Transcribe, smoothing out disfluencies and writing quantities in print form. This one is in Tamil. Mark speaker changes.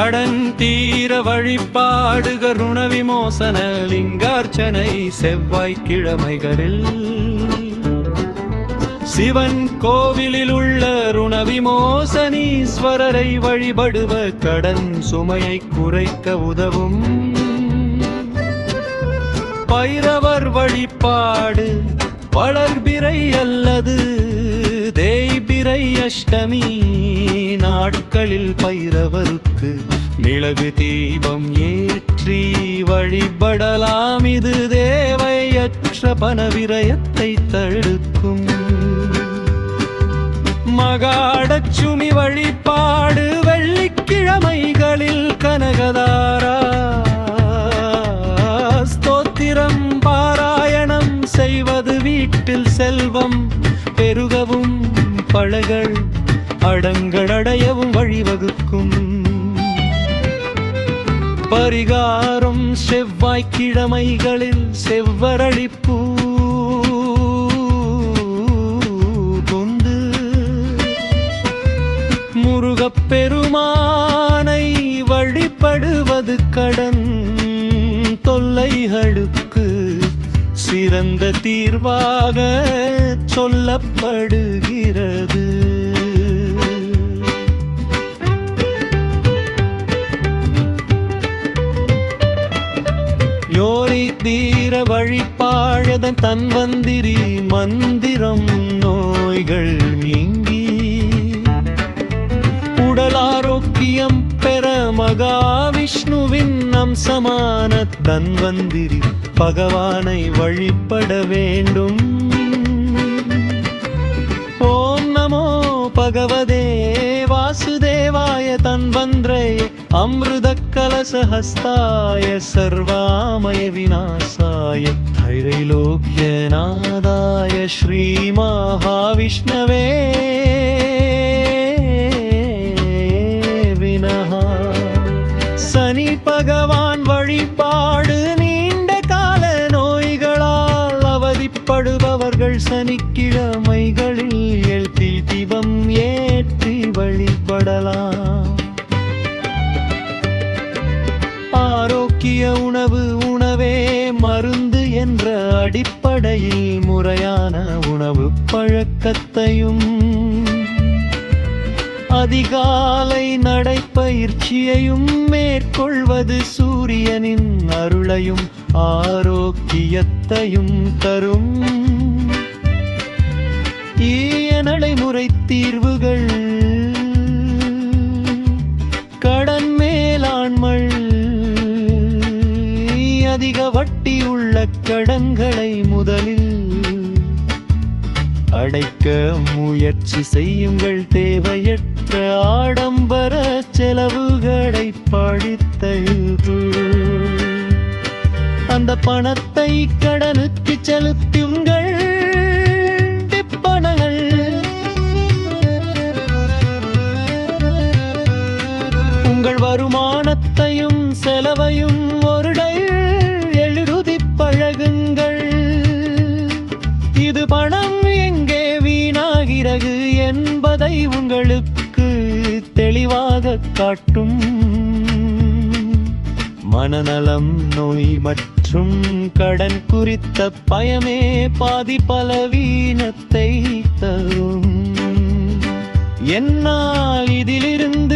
Speaker 1: கடன் தீர வழிபாடு கருண விமோசன லிங்கார்ச்சனை செவ்வாய்க்கிழமைகளில் சிவன் கோவிலில் உள்ள ருண விமோசனீஸ்வரரை வழிபடுவ கடன் சுமையை குறைக்க உதவும். பைரவர் வழிபாடு வளர்பிறை அல்லது தேய்பிறை அஷ்டமி நாட்களில் பைரவருக்கு மிளகு தீபம் ஏற்றி வழிபடலாம். இது தேவையற்ற பணவிரயத்தை தடுக்கும். மகாலட்சுமி வழிபாடு வெள்ளிக்கிழமைகளில் கனகதாரா ஸ்தோத்திரம் பாராயணம் செய்வது வீட்டில் செல்வம் பெருகவும் பழகள் அடங்கள் அடையவும் வழிவகுக்கும். பரிகாரம் செவ்வாய்க்கிழமைகளில் செவ்வரளிப்பூ கொண்டு முருகப்பெருமானை வழிபடுவது கடன் தொல்லைகளுக்கு சிறந்த தீர்வாக சொல்லப்படுகிறது. யோரி தீர வழிபாழதன் தன்வந்திரி மந்திரம் நோய்கள் நீங்கி உடல் ஆரோக்கியம் பெற மகாவிஷ்ணுவின் அம்சமான தன்வந்திரி பகவானை வழிபட வேண்டும். ஓம் நமோ பகவதே வாசுதேவாய தன்வந்திரே அமிர்த கலசஹஸ்தாய சர்வாமய விநாசாய தைரைலோக்யநாதாய ஸ்ரீ மகாவிஷ்ணவே வினஹா. சனி பகவான் வழிபாடு நீண்ட கால நோய்களால் அவதிப்படுபவர்கள் சனிக்கிழமைகளில் எழுத்தி தீபம் ஏற்றி வழிபடலாம். ஆரோக்கிய உணவு உணவே மருந்து என்ற அடிப்படையில் முறையான உணவு பழக்கத்தையும் அதிகாலை நடைப்பயிற்சியையும் மேற்கொள்வது சூரியனின் அருளையும் ஆரோக்கியத்தையும் தரும். ஈய நடைமுறை தீர்வுகள் கடன் மேலாண்மை அதிக வட்டி உள்ள கடன்களை முதலில் அடைக்க முயற்சி செய்யுங்கள். தேவையற்ற ஆடம்பர செலவுகளை படித்தது அந்த பணத்தை கடனுக்கு செலுத்துங்கள். பணங்கள் உங்கள் வருமானத்தையும் செலவையும் ஒரு எழுதி பழகுங்கள். இது பணம் எங்கே வீணாகிறது என்பதை உங்களுக்கு தெளிவாக காட்டும். மனநலம் நோய் மற்றும் கடன் குறித்த பயமே பாதி பலவீனத்தை தரும். என்னால் இதிலிருந்து